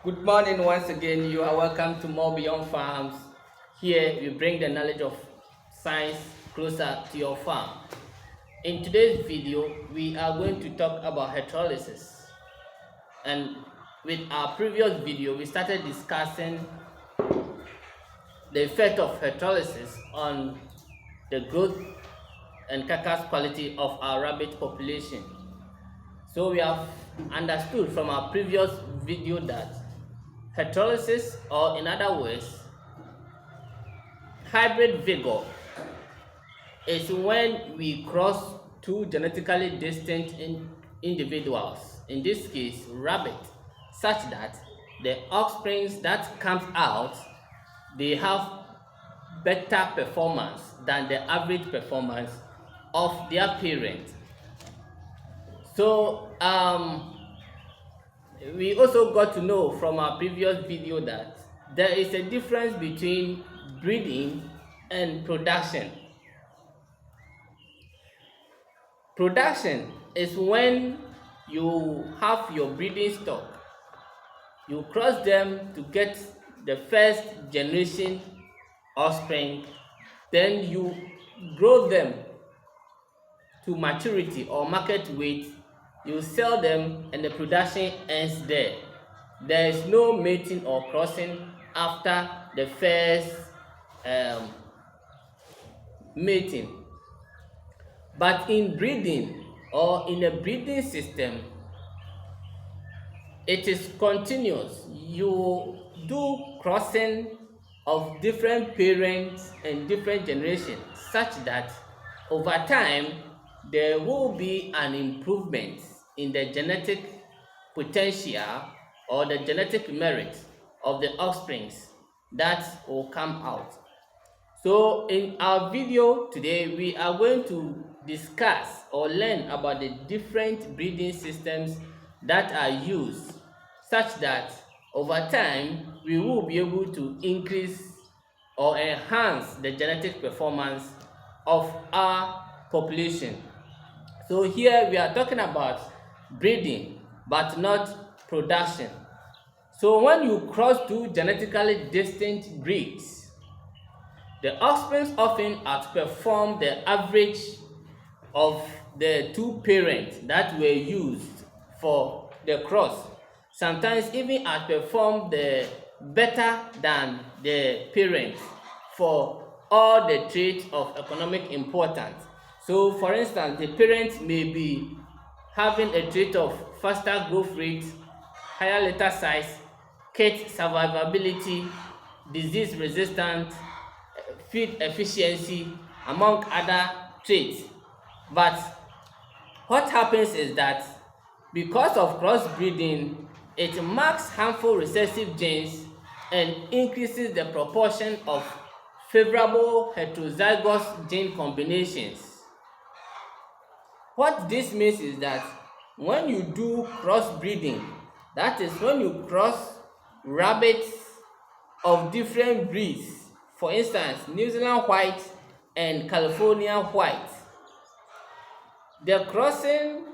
Good morning once again. You are welcome to More Beyond Farms. Here we bring the knowledge of science closer to your farm. In today's video, we are going to talk about electrolysis. And with our previous video, we started discussing the effect of electrolysis on the growth and carcass quality of our rabbit population. So we have understood from our previous video that electrolysis, or in other words, hybrid vigor, is when we cross two genetically distinct individuals, in this case rabbit, such that the offsprings that comes out, they have better performance than the average performance of their parent. So we also got to know from our previous video that there is a difference between breeding and production. Production is when you have your breeding stock, you cross them to get the first generation offspring, then you grow them to maturity or market weight, you sell them, and the production ends there. There is no mating or crossing after the first mating. But in breeding, or in a breeding system, it is continuous. You do crossing of different parents and different generations, such that over time there will be an improvement in the genetic potential or the genetic merit of the offsprings that will come out. So in our video today, we are going to discuss or learn about the different breeding systems that are used, such that over time we will be able to increase or enhance the genetic performance of our population. So here we are talking about breeding but not production. So when you cross two genetically distinct breeds, the offspring often outperform the average of the two parents that were used for the cross. Sometimes even outperform the better than the parents for all the traits of economic importance. So for instance, the parents may be having a trait of faster growth rate, higher litter size, kit survivability, disease resistant, feed efficiency, among other traits. But what happens is that because of crossbreeding, it marks harmful recessive genes and increases the proportion of favorable heterozygous gene combinations. What this means is that when you do crossbreeding, that is when you cross rabbits of different breeds, for instance New Zealand white and California white, the crossing,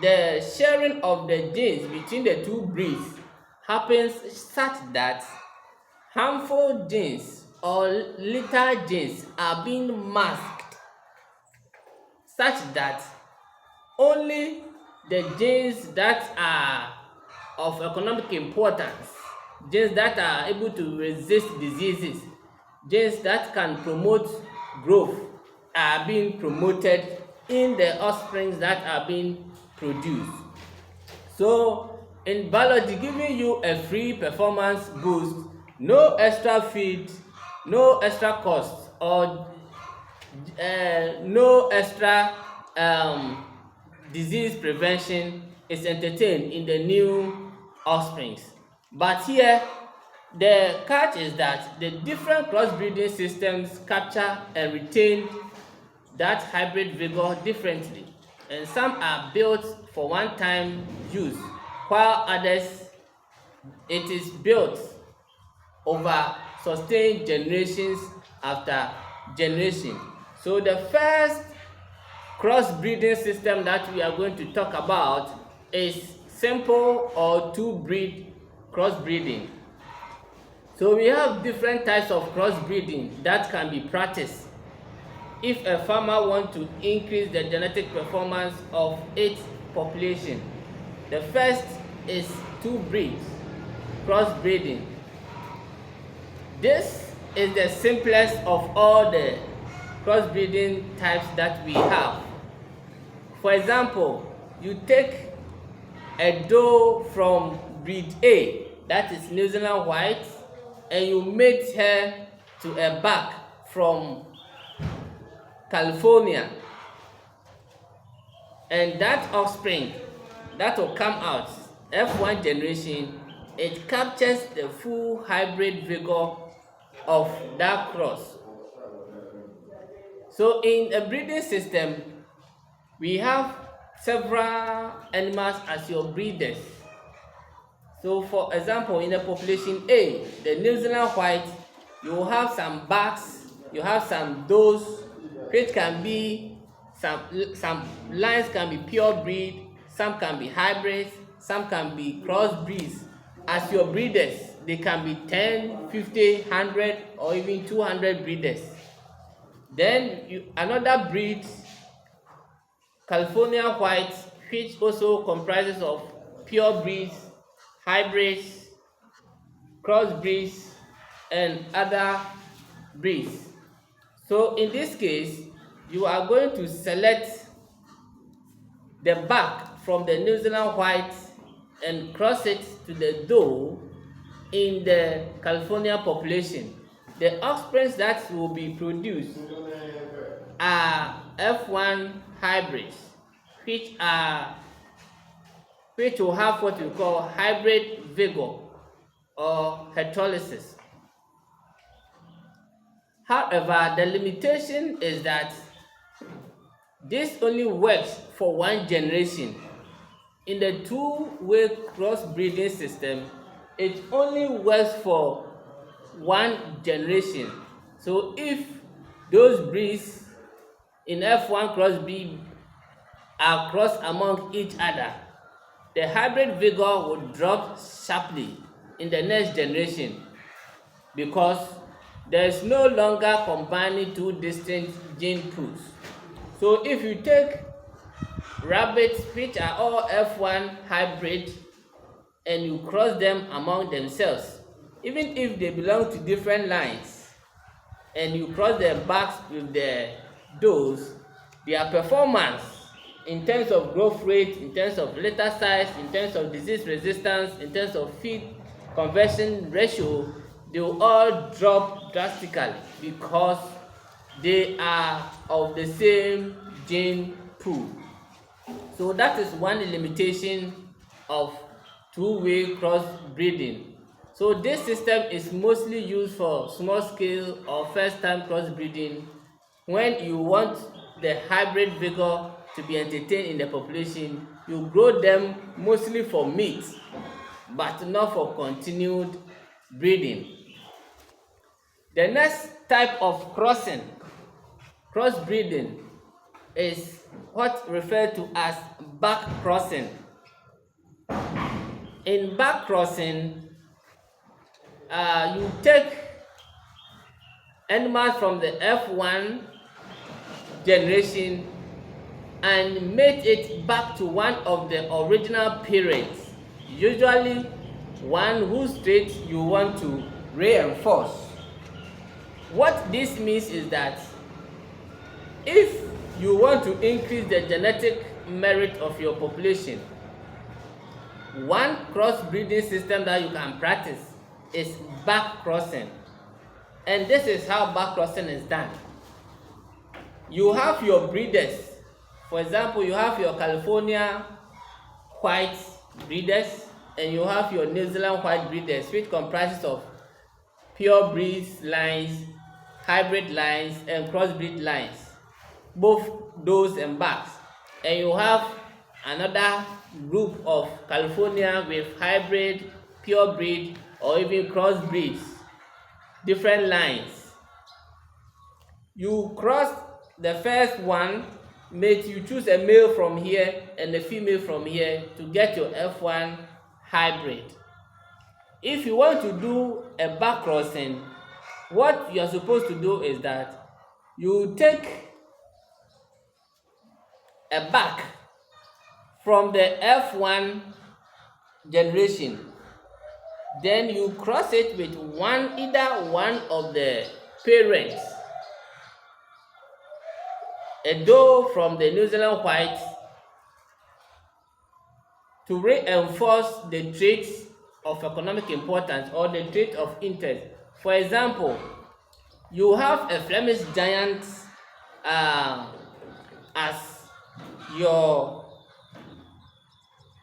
the sharing of the genes between the two breeds happens such that harmful genes or lethal genes are being masked, such that only the genes that are of economic importance, genes that are able to resist diseases, genes that can promote growth, are being promoted in the offsprings that are being produced. So in biology, giving you a free performance boost, no extra feed, no extra cost, or no extra disease prevention is entertained in the new offsprings. But here the catch is that the different crossbreeding systems capture and retain that hybrid vigor differently, and some are built for one-time use, while others, it is built over sustained generations after generation. So the first crossbreeding system that we are going to talk about is simple or two breed crossbreeding. So we have different types of crossbreeding that can be practiced if a farmer wants to increase the genetic performance of its population. The first is two breeds crossbreeding. This is the simplest of all the crossbreeding types that we have. For example, you take a doe from breed A, that is New Zealand White, and you mate her to a buck from California, and that offspring that will come out, F1 generation, it captures the full hybrid vigor of that cross. So in a breeding system, we have several animals as your breeders. So for example, in the population A, the New Zealand White, you will have some bucks, you have some does, which can be some lines can be pure breed, some can be hybrids, some can be crossbreeds. As your breeders, they can be 10, 50, 100 or even 200 breeders. Then another breed, California White, which also comprises of pure breeds, hybrids, crossbreeds, and other breeds. So in this case, you are going to select the buck from the New Zealand White and cross it to the doe in the California population. The offspring that will be produced are F1 hybrids, which will have what we call hybrid vigor or heterolysis. However, the limitation is that this only works for one generation. In the two-way crossbreeding system, it only works for one generation. So if those breeds in F1 crossbreed are crossed among each other, the hybrid vigor will drop sharply in the next generation because there is no longer combining two distinct gene pools. So if you take rabbits which are all F1 hybrid and you cross them among themselves, even if they belong to different lines, and you cross their backs with the does, their performance in terms of growth rate, in terms of litter size, in terms of disease resistance, in terms of feed conversion ratio, they will all drop drastically because they are of the same gene pool. So that is one limitation of two-way crossbreeding. So this system is mostly used for small-scale or first-time crossbreeding when you want the hybrid vigor to be entertained in the population. You grow them mostly for meat, but not for continued breeding. The next type of crossbreeding is what referred to as back crossing. In back crossing, you take animals from the F1 generation and mate it back to one of the original parents, usually one whose trait you want to reinforce. What this means is that if you want to increase the genetic merit of your population, one crossbreeding system that you can practice is back crossing. And this is how back crossing is done. You have your breeders. For example, you have your California White breeders and you have your New Zealand White breeders, which comprises of pure breeds lines, hybrid lines, and crossbreed lines, both does and bucks. And you have another group of California with hybrid, pure breed, or even crossbreeds, different lines. You cross the first one, you choose a male from here and a female from here to get your F1 hybrid. if you want to do a back crossing, what you are supposed to do is that you take a back from the F1 generation, then you cross it with either one of the parents, a doe from the New Zealand white, to reinforce the traits of economic importance or the trait of interest. For example, you have a Flemish giant as your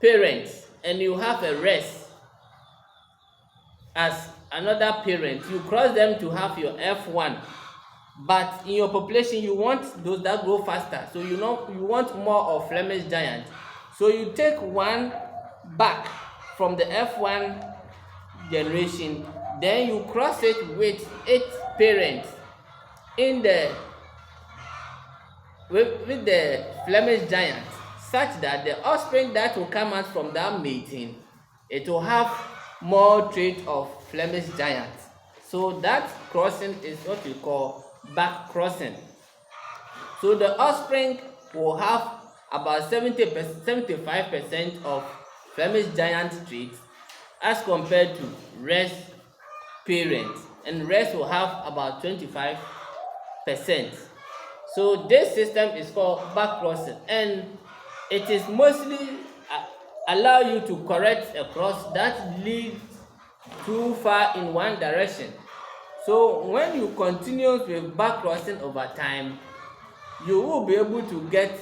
parent, and you have a Rex as another parent. You cross them to have your F1, but in your population you want those that grow faster, so you want more of Flemish giant. So you take one back from the F1 generation, then you cross it with its parent in the with the Flemish giant, such that the offspring that will come out from that mating, it will have more trait of Flemish giant. So that crossing is what we call back crossing. So the offspring will have about 75% of Flemish giant traits as compared to Rex parent, and Rex will have about 25%. So this system is called back crossing, and it is mostly allow you to correct a cross that leads too far in one direction. So when you continue with back crossing over time, you will be able to get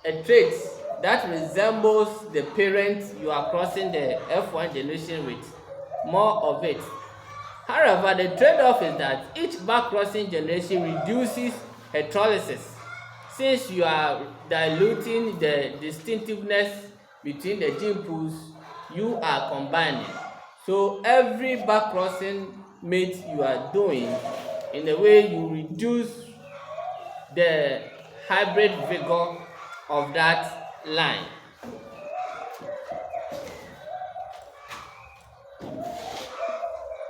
a trait that resembles the parent you are crossing the F1 generation with, more of it. However, the trade-off is that each back crossing generation reduces heterolysis, since you are diluting the distinctiveness between the gene pools you are combining. So every back crossing mate you are doing, in a way you reduce the hybrid vigor of that line.